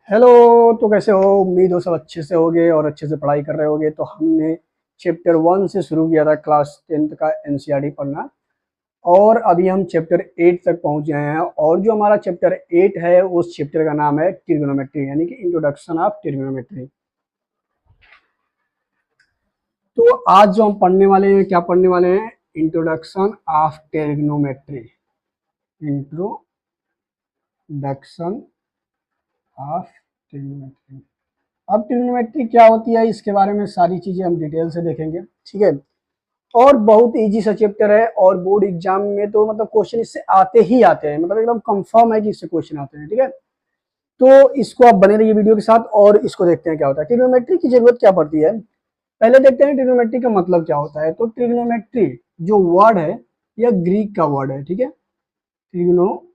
Hello. तो कैसे हो? उम्मीद हो सब अच्छे से होगे और अच्छे से पढ़ाई कर रहे होगे। तो हमने चैप्टर 1 से शुरू किया था क्लास 10th का एनसीईआरटी पढ़ना, और अभी हम चैप्टर 8 तक पहुंच गए हैं। और जो हमारा चैप्टर 8 है उस चैप्टर का नाम है ट्रिग्नोमेट्री, यानी कि इंट्रोडक्शन ऑफ ट्रिग्नोमेट्री। तो आज जो हम पढ़ने वाले हैं, क्या पढ़ने वाले हैं? Introduction of trigonometry. Introduction of trigonometry. अब ट्रिग्नोमेट्री क्या होती है इसके बारे में सारी चीजें हम डिटेल से देखेंगे, ठीक है। और बहुत इजी सा चैप्टर है, और बोर्ड एग्जाम में तो मतलब क्वेश्चन इससे आते ही आते हैं, मतलब एकदम कंफर्म है कि इससे क्वेश्चन आते हैं, ठीक है। तो इसको आप बने रहिए वीडियो के साथ और इसको देखते हैं क्या होता है। ट्रिग्नोमेट्री की जरूरत क्या पड़ती है, पहले देखते हैं ट्रिग्नोमेट्री का मतलब क्या होता है। तो ट्रिग्नोमेट्री जो वर्ड है यह ग्रीक का वर्ड है, ठीक है। ट्रिग्नोमेट्री,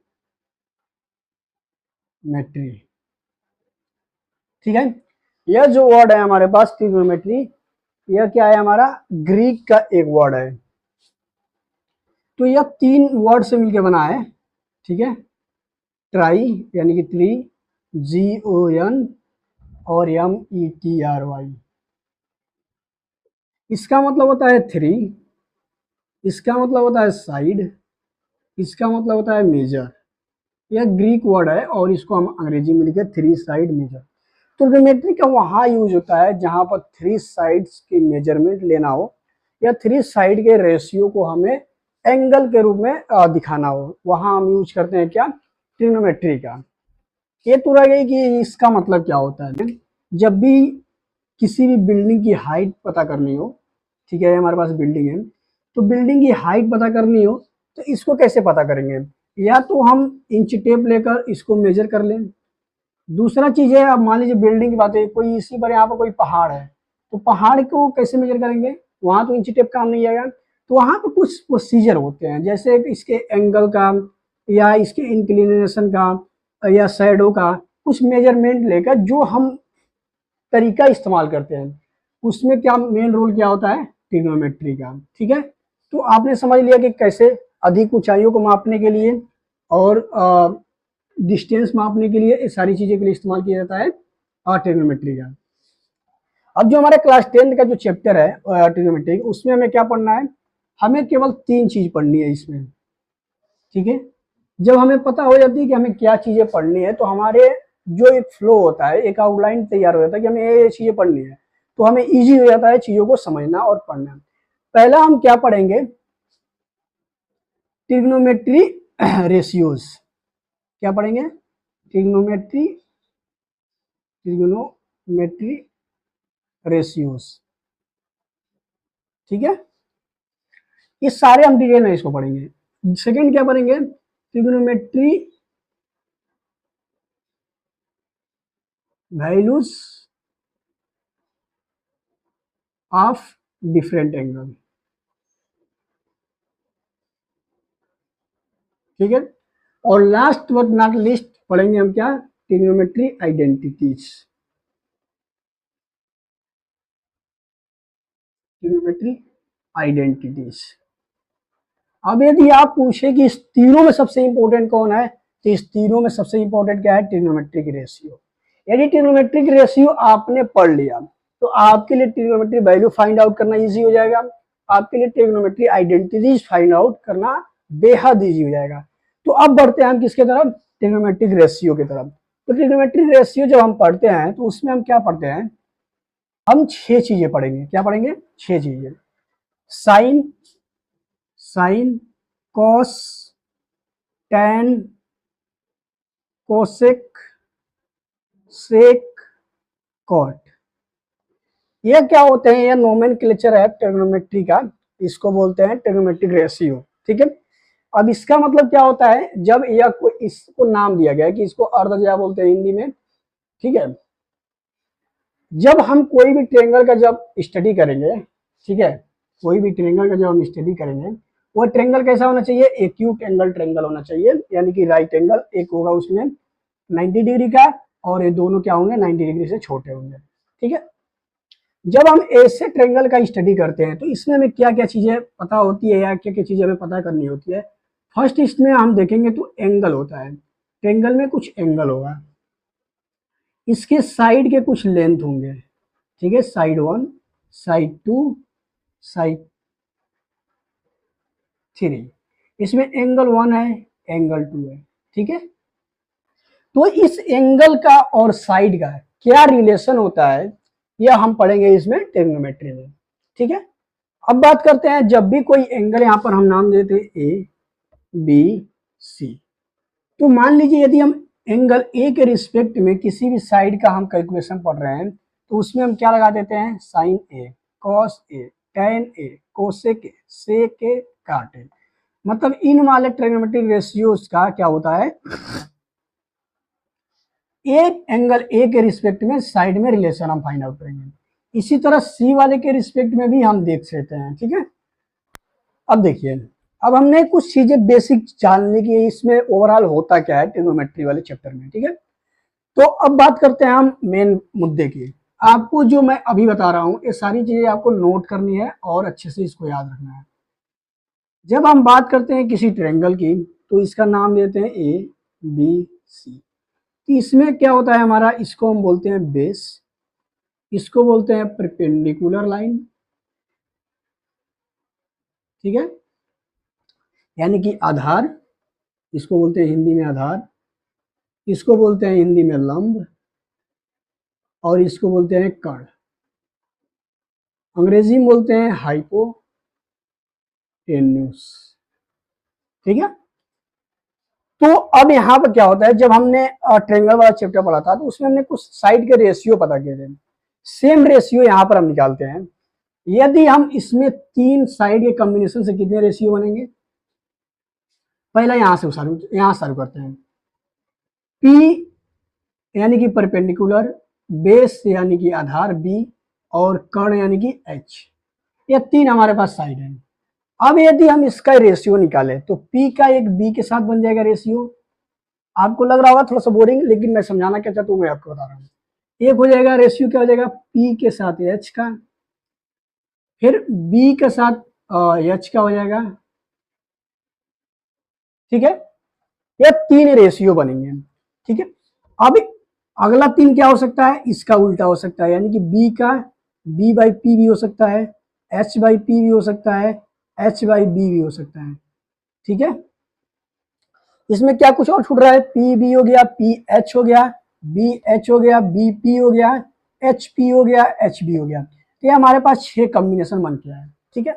ठीक है। यह जो वर्ड है हमारे पास ट्रिग्नोमेट्री, यह क्या है? हमारा ग्रीक का एक वर्ड है। तो यह 3 वर्ड से मिलकर बना है, ठीक है। ट्राई यानी कि ट्री, GON और METRY। इसका मतलब होता है थ्री, इसका मतलब होता है साइड, इसका मतलब होता है मेजर। यह ग्रीक वर्ड है और इसको हम अंग्रेजी में लिखे थ्री साइड मेजर। तो ट्रिग्नोमेट्री का वहां यूज होता है जहां पर थ्री साइड्स की मेजरमेंट लेना हो, या थ्री साइड के रेशियो को हमें एंगल के रूप में दिखाना हो, वहां हम यूज करते हैं क्या? ट्रिग्नोमेट्री का। ये तो रह गई कि इसका मतलब क्या होता है। जब भी किसी भी बिल्डिंग की हाइट पता करनी हो, ठीक है, हमारे पास बिल्डिंग है, तो बिल्डिंग की हाइट पता करनी हो तो इसको कैसे पता करेंगे? या तो हम इंच टेप लेकर इसको मेजर कर लें। दूसरा चीज है, अब मान लीजिए बिल्डिंग की बात है, कोई इसी पर यहाँ पर कोई पहाड़ है, तो पहाड़ को कैसे मेजर करेंगे? वहां तो इंच टेप काम नहीं आएगा। तो वहां पर कुछ प्रोसीजर होते हैं, जैसे इसके एंगल का, या इसके इंक्लिनेशन का, या शैडो का कुछ मेजरमेंट लेकर जो हम तरीका इस्तेमाल करते हैं, उसमें क्या मेन रोल क्या होता है? ट्रिग्नोमेट्री का, ठीक है। तो आपने समझ लिया कि कैसे अधिक ऊंचाइयों को मापने के लिए और डिस्टेंस मापने के लिए, ये सारी चीजें के लिए इस्तेमाल किया जाता है ट्रिग्नोमेट्री का। अब जो हमारे क्लास 10 का जो चैप्टर है ट्रिग्नोमेट्री, उसमें हमें क्या पढ़ना है? हमें केवल 3 चीज पढ़नी है इसमें, ठीक है। जब हमें पता हो जाती है कि हमें क्या चीजें पढ़नी है, तो हमारे जो एक फ्लो होता है, एक आउटलाइन तैयार हो जाता है कि हमें ये चीजें पढ़नी है, तो हमें इजी हो जाता है चीजों को समझना और पढ़ना। पहला हम क्या पढ़ेंगे? Trigonometry ratios. क्या पढ़ेंगे? ट्रिग्नोमेट्री ट्रिग्नोमेट्री रेशियोज, ठीक है। ये सारे हम डिटेल में इसको पढ़ेंगे। सेकंड क्या पढ़ेंगे? Trigonometry values of different angle, ठीक है। और लास्ट बट नॉट लिस्ट पढ़ेंगे हम क्या? Trigonometry identities. Trigonometry identities. अब यदि आप पूछे कि इस तीनों में सबसे इंपॉर्टेंट कौन है, तो इस तीनों में सबसे इंपॉर्टेंट क्या है? Trigonometric ratio. यदि ट्रिग्नोमेट्रिक रेशियो आपने पढ़ लिया तो आपके लिए ट्रिग्नोमेट्री वैल्यू फाइंड आउट करना इजी हो जाएगा, आपके लिए ट्रिग्नोमेट्री आइडेंटिटीज फाइंड आउट करना बेहद इजी हो जाएगा। तो अब बढ़ते हैं हम किसके तरफ? ट्रिग्नोमेट्रिक रेशियो की तरफ। तो ट्रिग्नोमेट्रिक रेशियो जब हम पढ़ते हैं तो उसमें हम क्या पढ़ते हैं? हम 6 चीजें पढ़ेंगे। क्या पढ़ेंगे? 6 चीजें। Sine, sine, cos, tan, cosec, sec, cot. ये क्या होते हैं? ये नोमेनक्लेचर है ट्रिग्नोमेट्री का, इसको बोलते हैं ट्रिग्नोमेट्रिक रेशियो, ठीक है। अब इसका मतलब क्या होता है? जब यह कोई, इसको नाम दिया गया है कि इसको अर्धज्या बोलते हैं हिंदी में, ठीक है। जब हम कोई भी ट्रायंगल का जब स्टडी करेंगे, ठीक है, कोई भी ट्रायंगल का जब हम स्टडी करेंगे, वो ट्रायंगल कैसा होना चाहिए? एक्यूट एंगल ट्रायंगल होना चाहिए, यानी कि राइट एंगल एक होगा उसमें 90 डिग्री का, और ये दोनों क्या होंगे? 90 डिग्री से छोटे होंगे, ठीक है। जब हम ऐसे ट्रायंगल का स्टडी करते हैं तो इसमें हमें क्या क्या चीजें पता होती है, या क्या क्या चीजें हमें पता करनी होती है? फर्स्ट इसमें हम देखेंगे तो एंगल होता है, ट्रायंगल में कुछ एंगल होगा। इसके साइड के कुछ लेंथ होंगे, ठीक है, साइड 1, साइड 2, साइड 3। इसमें एंगल 1 है, एंगल 2 है, ठीक है। तो इस एंगल का और साइड का क्या रिलेशन होता है, यह हम पढ़ेंगे इसमें ट्रिग्नोमेट्री में, ठीक है। अब बात करते हैं, जब भी कोई एंगल, यहां पर हम नाम देते हैं ए बी सी, तो मान लीजिए यदि हम एंगल ए के रिस्पेक्ट में किसी भी साइड का हम कैलकुलेशन पढ़ रहे हैं, तो उसमें हम क्या लगा देते हैं, sine A, cos A, tan A, cosec A, sec A, cot A. मतलब इन वाले ट्रिग्नोमेट्रिक रेशियोज का क्या होता है, एक एंगल ए के रिस्पेक्ट में साइड में रिलेशन हम फाइंड आउट करेंगे। इसी तरह सी वाले के रिस्पेक्ट में भी हम देख सकते हैं, ठीक है। अब देखिए, अब हमने कुछ चीजें बेसिक जानने की, इसमें ओवरऑल होता क्या है ट्रिग्नोमेट्री वाले चैप्टर में, ठीक है। तो अब बात करते हैं हम मेन मुद्दे की। आपको जो मैं अभी बता रहा हूं, ये सारी चीजें आपको नोट करनी है और अच्छे से इसको याद रखना है। जब हम बात करते हैं किसी ट्रायंगल की, तो इसका नाम देते हैं ए बी सी। इसमें क्या होता है हमारा, इसको हम बोलते हैं बेस, इसको बोलते हैं परपेंडिकुलर लाइन, ठीक है, यानी कि आधार, इसको बोलते हैं हिंदी में आधार, इसको बोलते हैं हिंदी में लंब, और इसको बोलते हैं कर्ण, अंग्रेजी में बोलते हैं हाइपोटेन्यूस, ठीक है। तो अब यहाँ पर क्या होता है, जब हमने ट्रायंगल वाला चैप्टर पढ़ा था, तो उसमें हमने कुछ साइड के रेशियो पता किए थे। सेम रेशियो यहाँ पर हम निकालते हैं। यदि हम इसमें 3 साइड के कॉम्बिनेशन से कितने रेशियो बनेंगे, पहला यहां से शुरू करते हैं। P यानी कि परपेंडिकुलर, बेस यानी कि आधार B, और कर्ण यानी कि H, ये 3 हमारे पास साइड है। अब यदि हम इसका रेशियो निकालें, तो P का एक B के साथ बन जाएगा रेशियो। आपको लग रहा होगा थोड़ा सा बोरिंग, लेकिन मैं समझाना क्या चाहता हूँ मैं आपको बता रहा हूँ। एक हो जाएगा रेशियो, क्या हो जाएगा, P के साथ H का, फिर B के साथ H का हो जाएगा, ठीक है। ये 3 रेशियो बनेंगे, ठीक है। अब अगला 3 क्या हो सकता है, इसका उल्टा हो सकता है, यानी कि B का B बाई P भी हो सकता है, H बाई P भी हो सकता है, H बाई B भी हो सकता है, ठीक है। इसमें क्या कुछ और छूट रहा है, पी बी हो गया, पी एच हो गया, बी एच हो गया, बी पी हो गया, एच पी हो गया, एच बी हो गया। तो ये हमारे पास 6 कॉम्बिनेशन बन गया है, ठीक है।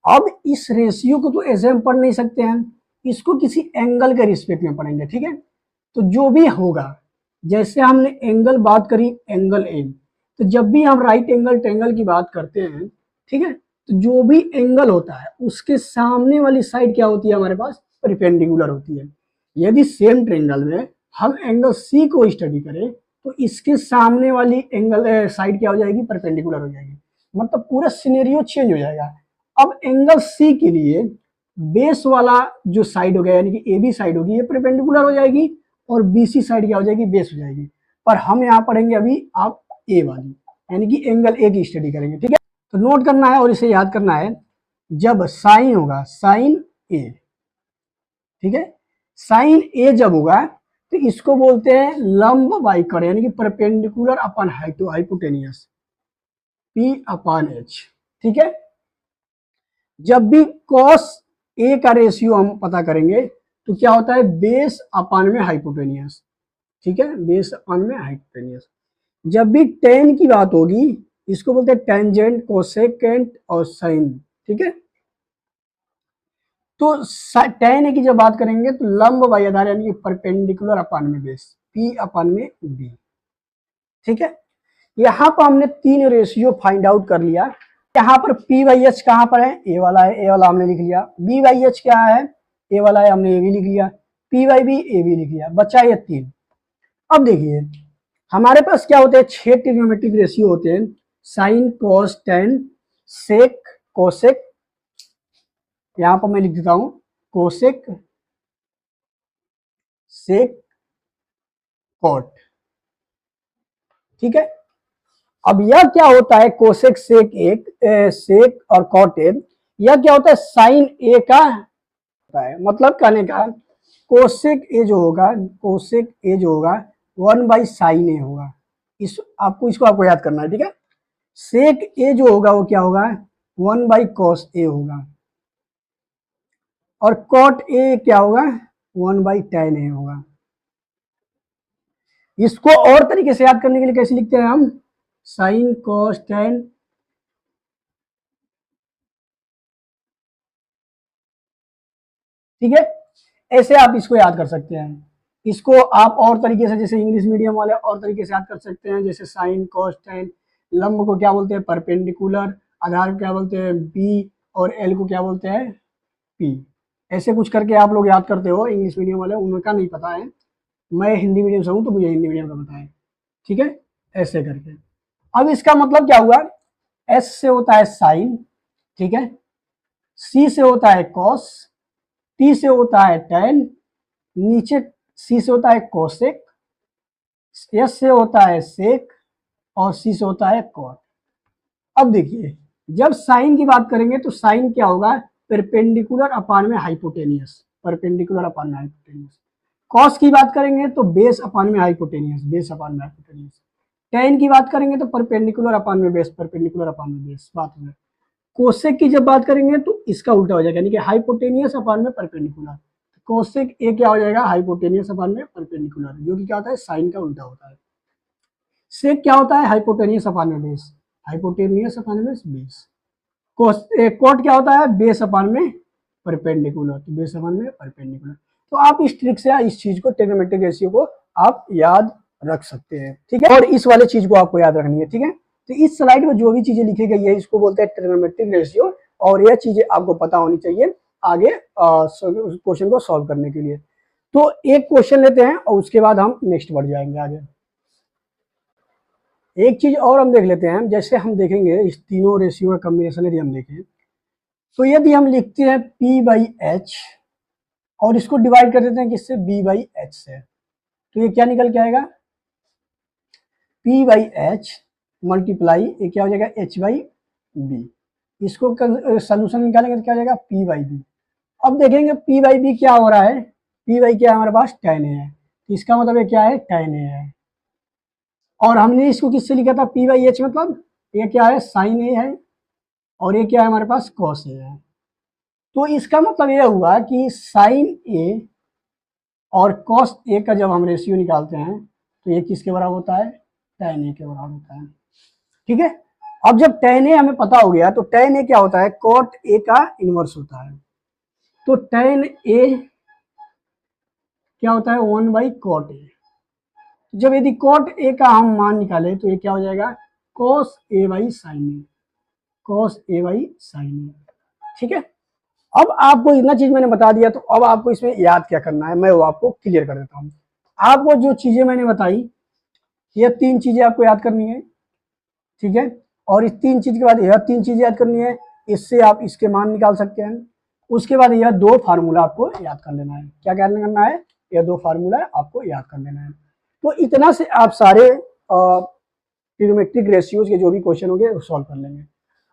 अब इस रेशियो को तो ऐसे हम पढ़ नहीं सकते हैं, इसको किसी एंगल के रिस्पेक्ट में पढ़ेंगे, ठीक है। तो जो भी होगा, जैसे हमने एंगल बात करी, एंगल ए, तो जब भी हम राइट एंगल ट्रायंगल की बात करते हैं, ठीक है, तो जो भी एंगल होता है उसके सामने वाली साइड क्या होती है हमारे पास, परपेंडिकुलर होती है। यदि सेम ट्रायंगल में हम एंगल सी को स्टडी करें, तो इसके सामने वाली एंगल साइड क्या हो जाएगी, परपेंडिकुलर हो जाएगी। मतलब पूरा सिनेरियो चेंज हो जाएगा। अब एंगल सी के लिए बेस वाला जो साइड हो गया, यानी कि ए बी साइड होगी, ये परपेंडिकुलर हो जाएगी, और बीसी साइड क्या हो जाएगी, बेस हो जाएगी। पर हम यहाँ पढ़ेंगे अभी आप ए वाली, यानी कि एंगल ए की स्टडी करेंगे, ठीक है। तो नोट करना है और इसे याद करना है, जब साइन होगा, साइन ए, ठीक है, साइन ए जब होगा, तो इसको बोलते हैं लंब बाई कर्ण, यानी कि परपेंडिकुलर अपन हाइपोटेनियस, पी अपन एच, ठीक है। जब भी कॉस ए का रेशियो हम पता करेंगे, तो क्या होता है, बेस अपान में हाइपोटेनियस, ठीक है, बेस अपान में हाइपोटेनियस। जब भी टेन की बात होगी, इसको बोलते हैं टेंजेंट, कोसेकेंट और साइन, ठीक है। तो टेन ए की जब बात करेंगे, तो लंब बाई आधार, यानी कि परपेंडिकुलर अपान में बेस, पी अपान में बी, ठीक है। यहां पर हमने 3 रेशियो फाइंड आउट कर लिया। यहाँ पर पी बाई एच कहाँ पर है, ए वाला है, ए वाला हमने लिख लिया। बी बाई एच क्या है, ए वाला है, हमने ए भी लिख लिया। पी बाई बी, ए भी लिख लिया, बचा ये 3। अब देखिए हमारे पास क्या होते हैं, 6 ट्रिग्नोमेट्रिक रेशियो होते हैं, साइन, कॉस, टेन, सेक, कोसेक, यहां पर मैं लिख देता हूं कोसेक, सेक, कॉट, ठीक है। अब यह क्या होता है, कोसेक, सेक एक, सेक और कॉट एक, यह क्या होता है, साइन ए का होता है। मतलब कहने का, कोसेक ए जो होगा, कोसेक ए जो होगा 1 बाई साइन ए होगा, आपको याद करना है, ठीक है। सेक ए जो होगा वो क्या होगा, 1/cos ए होगा, और कॉट ए क्या होगा, 1/tan ए होगा। इसको और तरीके से याद करने के लिए कैसे लिखते हैं हम, साइन कॉस टैन, ठीक है। ऐसे आप इसको याद कर सकते हैं। इसको आप और तरीके से, जैसे इंग्लिश मीडियम वाले और तरीके से याद कर सकते हैं, जैसे साइन कॉस टैन। लंब को क्या बोलते हैं, परपेंडिकुलर। आधार को क्या बोलते हैं, बी। और एल को क्या बोलते हैं, पी। ऐसे कुछ करके आप लोग याद करते हो, इंग्लिश मीडियम वाले उनका नहीं पता है, मैं हिंदी मीडियम से हूँ तो मुझे हिंदी मीडियम का पता है, ठीक है। ऐसे करके अब इसका मतलब क्या हुआ, एस से होता है साइन, ठीक है। सी से होता है कॉस, टी से होता है टैन, नीचे सी से होता है कोसेक, एस से होता है सेक, और सी से होता है कॉट। अब देखिए, जब साइन की बात करेंगे तो साइन क्या होगा, परपेंडिकुलर अपान में हाइपोटेनियस, परपेंडिकुलर अपान में हाइपोटेनियस। कॉस की बात करेंगे तो बेस अपान में हाइपोटेनियस, बेस अपान में हाइपोटेनियस। टेन की बात करेंगे तो परपेंडिकुलर अपान में बेस, परपेंडिकुलर अपान में बेस। बात हो, कोसेक की जब बात करेंगे तो इसका उल्टा हो जाएगा, यानी कि हाइपोटेनियस अपान में परपेंडिकुलर। कोसेक ए क्या हो जाएगा, हाइपोटेनियस अपान में परपेंडिकुलर, जो कि क्या होता है, साइन का उल्टा होता है। सेक क्या होता है, हाइपोटेनियस अपान में बेस, हाइपोटेनियस अपान में बेस। कोट क्या होता है, बेस अपान में परपेंडिकुलर, तो बेस अपान में परपेंडिकुलर। तो आप इस ट्रिक से इस चीज को, ट्रिग्नोमेट्रिक रेशियो को आप याद रख सकते हैं, ठीक है। और इस वाले चीज को आपको याद रखनी है, ठीक है। तो इस स्लाइड में जो भी चीजें लिखी गई है इसको बोलते हैं ट्रिग्नोमेट्रिक रेशियो, और यह चीजें आपको पता होनी चाहिए आगे क्वेश्चन को सॉल्व करने के लिए। तो एक क्वेश्चन लेते हैं और उसके बाद हम नेक्स्ट बढ़ जाएंगे आगे। एक चीज और हम देख लेते हैं, जैसे हम देखेंगे इस तीनों रेशियो का कॉम्बिनेशन यदि हम देखें, तो यदि हम लिखते हैं P/H और इसको डिवाइड कर देते हैं किससे, B/H से, तो ये क्या निकल के आएगा, P/H मल्टीप्लाई ये क्या हो जाएगा, H/B। इसको सोल्यूशन निकालेंगे तो क्या हो जाएगा, P/B। अब देखेंगे P/B क्या हो रहा है, P/B क्या है हमारे पास, tan A है, तो इसका मतलब ये क्या है, tan A है। और हमने इसको किससे लिखा था, P/H, मतलब ये क्या है, sin A है, और ये क्या है हमारे पास, cos A है। तो इसका मतलब यह हुआ कि sin A और cos A का जब हम रेशियो निकालते हैं तो ये किसके बराबर होता है, tan A के बराबर होता है, ठीक है। अब जब tan A हमें पता हो गया तो tan A क्या होता है, cot A का इनवर्स होता है। तो tan A क्या होता है, 1/cot A। जब यदि cot A का हम मान निकाले तो ये क्या हो जाएगा, cos A/sin A, cos A/sin A, ठीक है। अब आपको इतना चीज मैंने बता दिया, तो अब आपको इसमें याद क्या करना है, मैं वो आपको क्लियर कर देता हूँ। आपको जो चीजें मैंने बताई, ये तीन चीजें आपको याद करनी है, ठीक है। और इस तीन चीज के बाद यह तीन चीजें याद करनी है, इससे आप इसके मान निकाल सकते हैं। उसके बाद यह दो फार्मूला आपको याद कर लेना है। क्या करना है, यह दो फार्मूला आपको याद कर लेना है। तो इतना से आप सारे ट्रिग्नोमेट्रिक रेशियोज के जो भी क्वेश्चन होंगे वो सॉल्व कर लेंगे।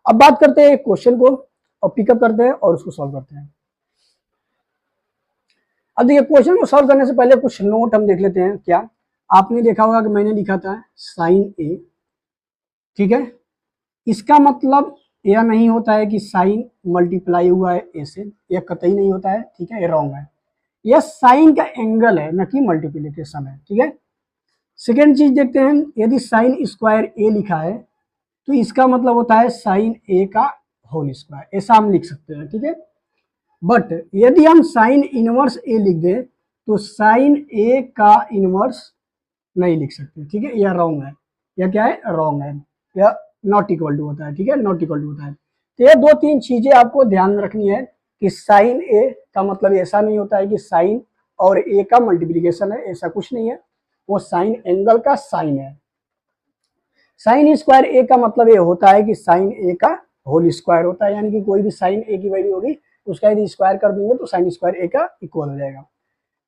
अब बात करते हैं क्वेश्चन को और पिकअप करते हैं और उसको सॉल्व करते हैं। अब देखिए, क्वेश्चन को सॉल्व करने से पहले कुछ नोट हम देख लेते हैं। क्या आपने देखा होगा कि मैंने लिखा था साइन ए, ठीक है। इसका मतलब यह नहीं होता है कि साइन मल्टीप्लाई हुआ है ए से, यह कतई नहीं होता है, ठीक है, ये रॉन्ग है। यह साइन का एंगल है, न कि मल्टीप्लीकेशन है, ठीक है। सेकेंड चीज देखते हैं, यदि साइन स्क्वायर ए लिखा है तो इसका मतलब होता है साइन ए का होल स्क्वायर, ऐसा हम लिख सकते हैं, ठीक है। बट यदि हम साइन इनवर्स ए लिख दें तो साइन ए का इनवर्स नहीं लिख सकते, ठीक है, यह रॉन्ग है। यह क्या है, रॉन्ग है, यह नॉट इक्वल टू होता है, ठीक है, नॉट इक्वल टू होता है। तो ये दो तीन चीजें आपको ध्यान में रखनी है कि साइन ए का मतलब ऐसा नहीं होता है कि साइन और ए का मल्टीप्लीकेशन है, ऐसा कुछ नहीं है, वो साइन एंगल का साइन है। साइन स्क्वायर ए का मतलब ये होता है कि साइन ए का होल स्क्वायर होता है, यानी कि कोई भी साइन ए की वैल्यू होगी उसका यदि स्क्वायर कर देंगे तो साइन स्क्वायर ए का इक्वल हो जाएगा।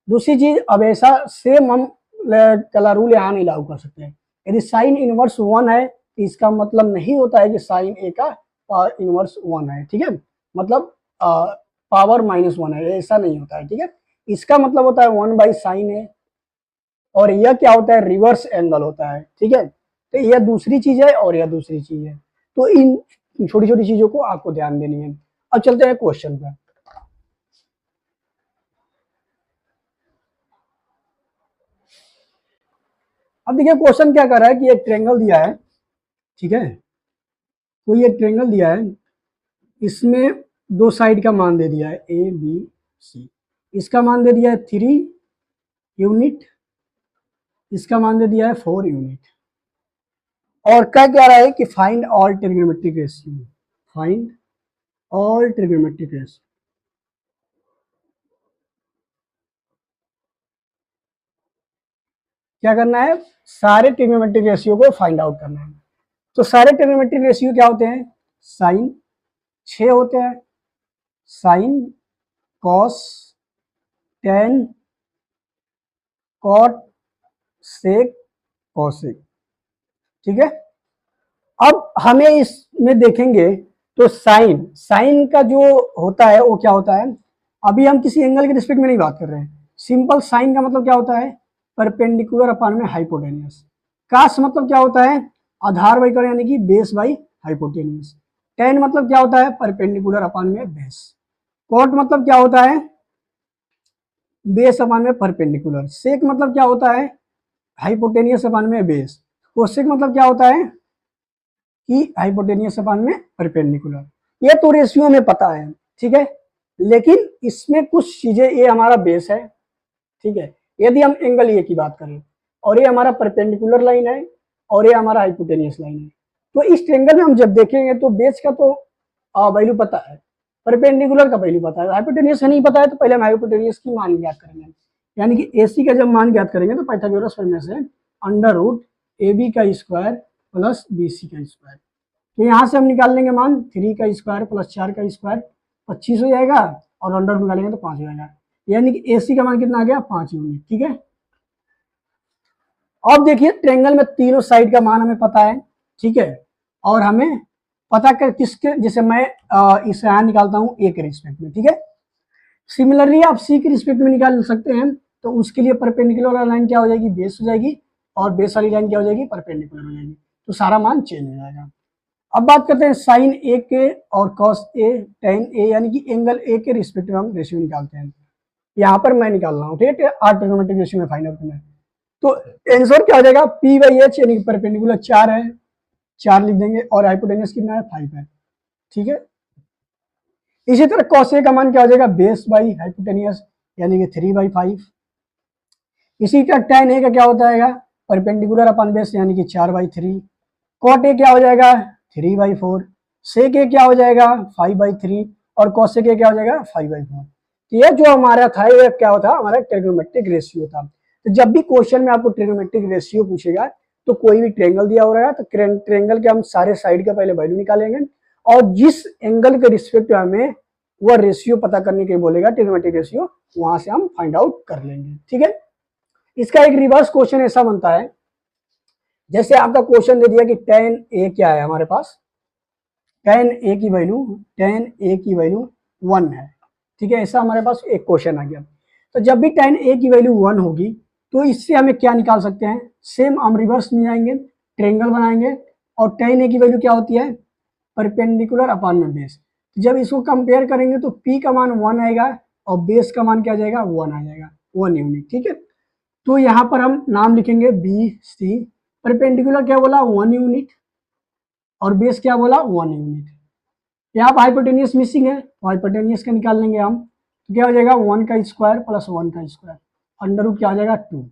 दूसरी चीज, अब ऐसा सेम हम कलर रूल यहाँ नहीं लागू कर सकते हैं। यदि साइन इनवर्स 1 है तो इसका मतलब नहीं होता है कि साइन ए का इनवर्स 1 है, ठीक है, मतलब पावर -1 है, ऐसा नहीं होता है, ठीक है। इसका मतलब होता है 1/sin ए, और यह क्या होता है, रिवर्स एंगल होता है, ठीक है। तो यह दूसरी चीज है और यह दूसरी चीज है। तो इन छोटी छोटी चीजों को आपको ध्यान देनी है। अब चलते हैं क्वेश्चन पर। अब देखिए क्वेश्चन क्या कर रहा है कि एक ट्रायंगल दिया है, ठीक है, कोई एक ट्रायंगल दिया है, इसमें दो साइड का मान दे दिया है ए बी सी, इसका मान दे दिया है 3 यूनिट, इसका मान दे दिया है 4 यूनिट, और क्या कह रहा है कि find all trigonometric ratio, find all trigonometric ratio. क्या करना है, सारे ट्रिग्नोमेट्रिक रेशियो को फाइंड आउट करना है। तो सारे ट्रिग्नोमेट्रिक रेशियो क्या होते हैं, साइन 6 होते हैं, साइन, कॉस, टेन, कॉट, सेक, कॉसेक, ठीक है। अब हमें इसमें देखेंगे तो साइन, साइन का जो होता है वो क्या होता है, अभी हम किसी एंगल के रिस्पेक्ट में नहीं बात कर रहे हैं, सिंपल साइन का मतलब क्या होता है, परपेंडिकुलर अपान में हाइपोटेनियस। कास मतलब क्या होता है, आधार बाई यानी कि बेस बाई हाइपोटेनियस। टेन मतलब क्या होता है, परपेंडिकुलर अपान में बेस। कॉट मतलब क्या होता है, बेस अपान में परपेंडिकुलर। सेक मतलब क्या होता है, हाइपोटेनियस अपान में बेस। कोसेक मतलब क्या होता है कि हाइपोटेनियस अपान में परपेंडिकुलर। ये तो रेशियो में पता है, ठीक है, लेकिन इसमें कुछ चीजें, ये हमारा बेस है, ठीक है, यदि हम एंगल ए की बात करें और ये हमारा परपेंडिकुलर लाइन है और ये हमारा हाइपोटेनियस लाइन है, तो इस ट्रायंगल में हम जब देखेंगे तो बेस का तो वैल्यू पता है, परपेंडिकुलर का वैल्यू पता है, हाइपोटेनियस का नहीं पता है, तो पहले हम हाइपोटेनियस की मान ज्ञात करेंगे। यानी कि एसी का जब मान ज्ञात करेंगे तो पाइथागोरस प्रमेय से अंडर रूट ए बी का स्क्वायर प्लस बी सी का स्क्वायर, तो यहाँ से हम निकाल लेंगे मान 3 का स्क्वायर प्लस 4 का स्क्वायर 25 हो जाएगा, और अंडर रूट निकालेंगे तो 5 हो जाएगा, यानी कि एसी का मान कितना आ गया, 5 यूनिट, ठीक है। अब देखिए ट्रायंगल में तीनों साइड का मान हमें पता है, ठीक है, और हमें पता कर किसके, जैसे मैं इसे यहाँ निकालता हूँ ए के रिस्पेक्ट में, ठीक है। सिमिलरली आप सी के रिस्पेक्ट में निकाल सकते हैं, तो उसके लिए परपेंडिकुलर लाइन क्या हो जाएगी, बेस हो जाएगी, और बेस वाली लाइन क्या हो जाएगी, परपेंडिकुलर हो जाएगी, तो सारा मान चेंज हो जाएगा। अब बात करते हैं साइन ए के और कॉस ए, टेन ए, यानी कि एंगल ए के रिस्पेक्ट में हम रेशियो निकालते हैं। यहाँ पर मैं निकाल रहा हूँ, ठीक है, 8 ट्रिग्नोमेट्रिक रेशियो में फाइंड आउट करना है। तो आंसर क्या हो जाएगा, पी बाई एच, यानी कि परपेंडिकुलर 4 है, 4 लिख देंगे, और हाइपोटेनियस कितना है, 5 है, ठीक है। इसी तरह कॉस ए का मान क्या हो जाएगा, बेस बाई हाइपोटेनियस, यानी कि 3/5। इसी तरह टेन ए का क्या होता है, परपेंडिकुलर अपन बेस, यानी कि 4/3। कॉट ए क्या हो जाएगा, 3/4। सेक ए क्या हो जाएगा, 5/3, और कॉसेक ए क्या हो जाएगा, 5/4। तो ये जो हमारा था, ये क्या होता है, हमारा ट्रिग्नोमेट्रिक रेशियो था। तो जब भी क्वेश्चन में आपको ट्रिग्नोमेट्रिक रेशियो पूछेगा, तो कोई भी ट्रायंगल दिया हो रहा है तो ट्रायंगल के हम सारे साइड का पहले वैल्यू निकालेंगे, और जिस एंगल के रिस्पेक्ट हमें वह रेशियो पता करने के बोलेगा, ट्रिग्नोमेट्रिक रेशियो, वहां से हम फाइंड आउट कर लेंगे, ठीक है। इसका एक रिवर्स क्वेश्चन ऐसा बनता है, जैसे आपका क्वेश्चन दे दिया कि टेन ए क्या है हमारे पास, टेन ए की वैल्यू, टेन ए की वैल्यू 1 है, ठीक है, ऐसा हमारे पास एक क्वेश्चन आ गया। तो जब भी टेन ए की वैल्यू 1 होगी, तो इससे हमें क्या निकाल सकते हैं, सेम हम रिवर्स में जाएंगे, ट्रायंगल बनाएंगे, और टेन ए की वैल्यू क्या होती है, परपेंडिकुलर अपान में बेस। जब इसको कंपेयर करेंगे तो पी का मान 1 आएगा, और बेस का मान क्या आ जाएगा, 1 आ जाएगा, 1 यूनिट, ठीक है। तो यहाँ पर हम नाम लिखेंगे बी सी, परपेंडिकुलर क्या बोला, 1 यूनिट, और बेस क्या बोला, 1 यूनिट। यहाँ पर हाइपोटेनियस मिसिंग है, तो हाइपोटेनियस का निकाल लेंगे हम, तो क्या हो जाएगा, 1 का स्क्वायर प्लस 1 का स्क्वायर, अंडर रूट क्या आ जाएगा, 2,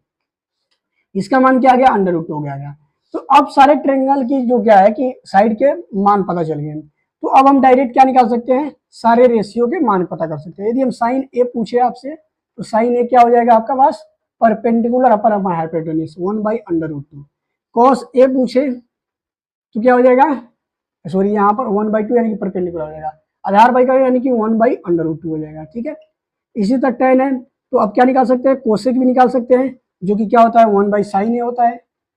इसका मान क्या आ गया, अंडर रूट 2 आ गया। तो अब सारे ट्रायंगल की जो क्या है कि साइड के मान पता चल गए, तो अब हम डायरेक्ट क्या निकाल सकते हैं, सारे रेशियो के मान पता कर सकते हैं। यदि हम साइन ए पूछे आपसे, तो साइन ए क्या हो जाएगा आपका पास, perpendicular upper hypotenuse 1/√2। Cos A पूछे तो क्या हो जाएगा, सॉरी यहाँ पर 1/2 यानी कि परपेंडिकुलर हो जाएगा, आधार बाई का यानी कि 1/√2 हो जाएगा, ठीक है। इसी तरह टेन है, तो अब क्या निकाल सकते हैं, कोसेक भी निकाल सकते हैं, जो कि क्या होता है, 1/sin ए होता है,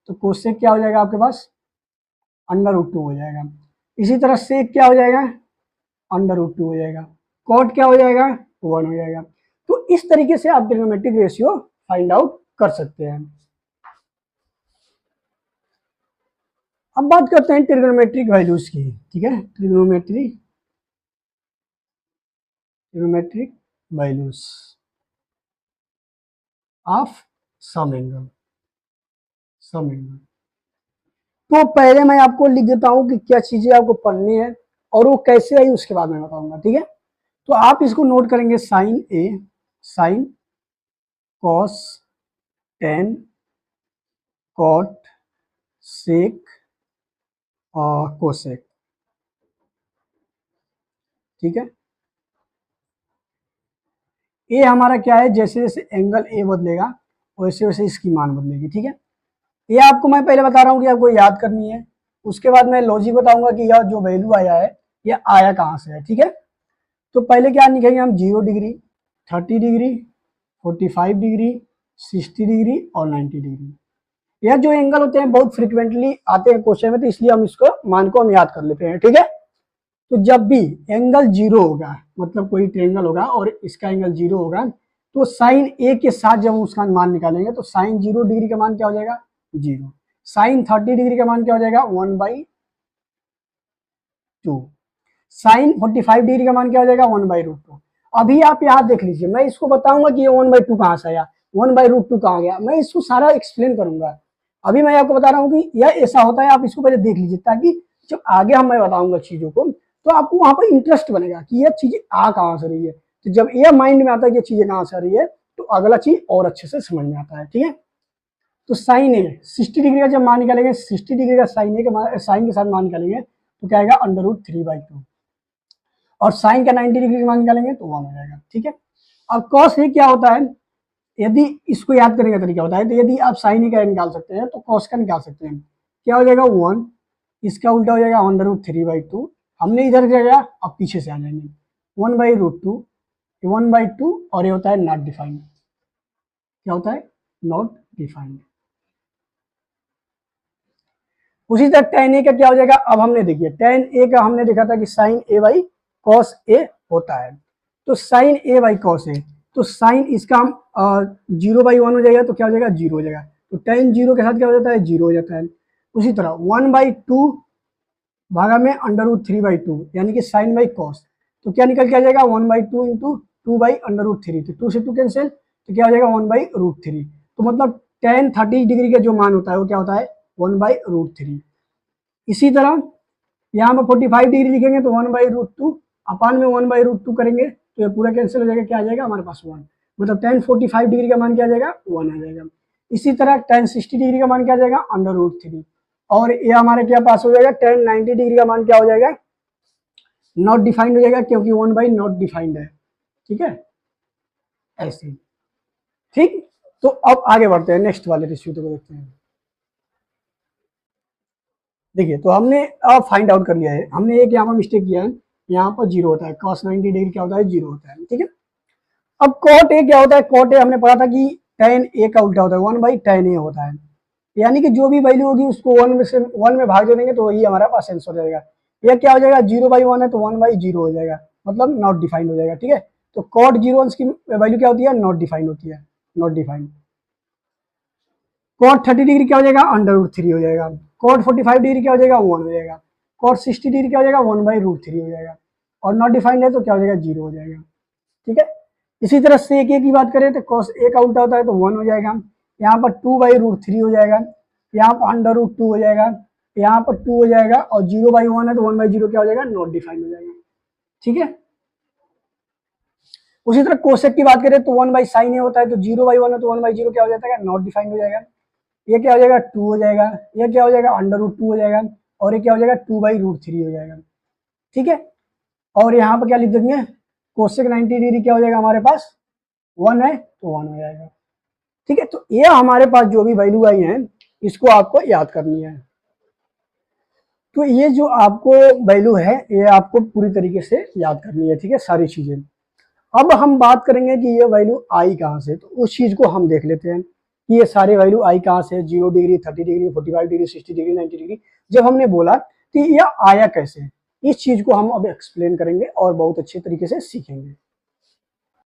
तो कोसेक क्या हो जाएगा आपके पास, अंडर रूट 2 हो जाएगा। इसी तरह सेक क्या हो जाएगा, अंडर रूट 2 हो जाएगा। कॉट क्या हो जाएगा, 1 हो जाएगा। तो इस तरीके से आप ट्रिग्नोमेट्रिक रेशियो फाइंड आउट कर सकते हैं। अब बात करते हैं ट्रिग्नोमेट्रिक वैल्यूज की, ठीक है। Trigonometric values of some angle. तो पहले मैं आपको लिख देता हूं कि क्या चीजें आपको पढ़नी है और वो कैसे आई उसके बाद मैं बताऊंगा, ठीक है। तो आप इसको नोट करेंगे, साइन ए, साइन, कॉस, टेन, कॉट, सेक और कोसेक, ठीक है। ए हमारा क्या है, जैसे जैसे एंगल ए बदलेगा वैसे वैसे इसकी मान बदलेगी, ठीक है। ये आपको मैं पहले बता रहा हूँ कि आपको याद करनी है, उसके बाद मैं लॉजिक बताऊंगा कि यह जो वैल्यू आया है ये आया कहाँ से है, ठीक है। तो पहले क्या लिखेंगे हम, 0 डिग्री, 30 डिग्री, 45 डिग्री, 60 डिग्री और 90 डिग्री। यह जो एंगल होते हैं बहुत फ्रिक्वेंटली आते हैं क्वेश्चन में, तो इसलिए हम इसको मान को हम याद कर लेते हैं, ठीक है। तो जब भी एंगल 0 होगा, मतलब कोई ट्रायंगल होगा और इसका एंगल 0 होगा, तो साइन ए के साथ जब हम उसका मान निकालेंगे तो साइन 0 डिग्री का मान क्या हो जाएगा, 0। साइन 30 डिग्री का मान क्या हो जाएगा, 1/2। साइन 45 डिग्री का मान क्या हो जाएगा, 1/√2। अभी आप यहाँ देख लीजिए, मैं इसको बताऊंगा कि ये 1/2 कहाँ से आया, 1/√2 कहाँ गया, मैं इसको सारा एक्सप्लेन करूंगा। अभी मैं आपको बता रहा हूँ कि यह ऐसा होता है, आप इसको पहले देख लीजिए ताकि जब आगे हम मैं बताऊंगा चीजों को तो आपको वहां पर इंटरेस्ट बनेगा कि यह चीजें आ कहाँ से रही है। तो जब यह माइंड में आता है कि चीजें कहाँ से आ रही है तो अगला चीज और अच्छे से समझ में आता है, ठीक है। तो साइन ए 60 डिग्री का जब मान निकालेंगे, 60 डिग्री का साइन ए के साइन के साथ मान निकालेंगे तो क्या आएगा, √3/2। और साइन का 90 डिग्री का मान निकालेंगे तो 1 हो जाएगा, ठीक है। अब कॉस ए क्या होता है, यदि इसको याद करने का तरीका होता है, तो यदि आप साइन ए का निकाल सकते हैं तो कॉस का निकाल सकते हैं। क्या हो जाएगा, 1, इसका उल्टा हो जाएगा 1/3/2। हमने इधर किया, अब पीछे से आ जाएंगे, 1/√2, 1/2 और ये होता है नॉट डिफाइंड। क्या होता है, नॉट डिफाइंड। उसी तरह टेन ए का क्या हो जाएगा, अब हमने देखिए टेन ए का हमने देखा था कि sign A by cos A होता है। तो sign A by cos A, तो साइन इसका हम 0/1 हो जाएगा तो क्या हो जाएगा, 0 हो जाएगा। तो टेन 0 के साथ क्या हो जाता है, 0 हो जाता है। उसी तरह 1/2 भागा में √3/2 यानी कि साइन बाई कॉस, तो क्या निकल के आ जाएगा, 1/2 इंटू 2/√3। तो 2 से 2 कैंसिल, तो क्या हो जाएगा 1/√3। तो मतलब टेन 30 डिग्री का जो मान होता है वो क्या होता है, 1/√3। इसी तरह यहाँ पर 45 डिग्री लिखेंगे तो 1/√2 अपान में 1/√2 करेंगे तो ये पूरा कैंसिल हो जाएगा, क्या आ जाएगा हमारे पास 1। मतलब tan 45 डिग्री का मान क्या आ जाएगा, 1 आ जाएगा। इसी तरह tan 60 डिग्री का मान क्या आ जाएगा, √3। और ये हमारे क्या पास हो जाएगा, tan 90 डिग्री का मान क्या हो जाएगा, नॉट डिफाइंड हो जाएगा क्योंकि 1/नॉट डिफाइंड है, ठीक है, ऐसे। ठीक, तो अब आगे बढ़ते हैं, नेक्स्ट वाले रेशियो को देखते हैं। देखिए तो हमने अब फाइंड आउट कर लिया है, हमने एक यहाँ पर मिस्टेक किया है, यहाँ पर 0 होता है, cos 90 डिग्री क्या होता है, 0 होता है, ठीक है। अब कॉट ए क्या होता है, कॉट ए हमने पढ़ा था कि tan ए का उल्टा होता है, 1/tan ए होता है। यानी कि जो भी वैल्यू होगी उसको 1 में भाग दे देंगे तो वही हमारा पास आंसर हो जाएगा। यह क्या हो जाएगा, 0/1 है तो 1/0 हो जाएगा, मतलब नॉट डिफाइंड हो जाएगा, ठीक है। तो कॉट 0 की वैल्यू क्या होती है, नॉट डिफाइंड होती है, नॉट डिफाइंड। कॉट 30 डिग्री क्या हो जाएगा, √3 हो जाएगा। कॉट 45 डिग्री क्या हो जाएगा, 1 हो जाएगा। कॉट 60 डिग्री क्या हो जाएगा, 1/√3 हो जाएगा। और नॉट डिफाइंड है तो क्या हो जाएगा, 0 हो जाएगा, ठीक है। इसी तरह सेक ए की बात करें तो कॉस ए का उल्टा होता है तो 1 हो जाएगा। यहाँ पर 2/√3 हो जाएगा, यहाँ पर √2 हो जाएगा, यहाँ पर 2 हो जाएगा और 0/1 है तो 1/0 क्या हो जाएगा, नॉट डिफाइंड हो जाएगा, ठीक है। उसी तरह कोसेक की बात करें तो 1/sin ए होता है तो 0/1 है तो 1/0 क्या हो जाता है, नॉट डिफाइंड हो जाएगा। ये क्या हो जाएगा, 2 हो जाएगा, ये क्या हो जाएगा, √2 हो जाएगा और ये क्या हो जाएगा, 2/√3 हो जाएगा, ठीक है। और यहाँ पर क्या लिख देंगे, कोसेक 90 डिग्री क्या हो जाएगा हमारे पास, 1 है तो 1 हो जाएगा, ठीक है। तो ये हमारे पास जो भी वैल्यू आई है इसको आपको याद करनी है। तो ये जो आपको वैल्यू है ये आपको पूरी तरीके से याद करनी है, ठीक है, सारी चीजें। अब हम बात करेंगे कि ये वैल्यू आई कहाँ से, तो उस चीज को हम देख लेते हैं कि ये सारे वैल्यू आई कहाँ से, 0 degree, 30 degree, 45 degree, 60 degree, 90 degree. जब हमने बोला कि यह आया कैसे, इस चीज को हम अब एक्सप्लेन करेंगे और बहुत अच्छे तरीके से सीखेंगे।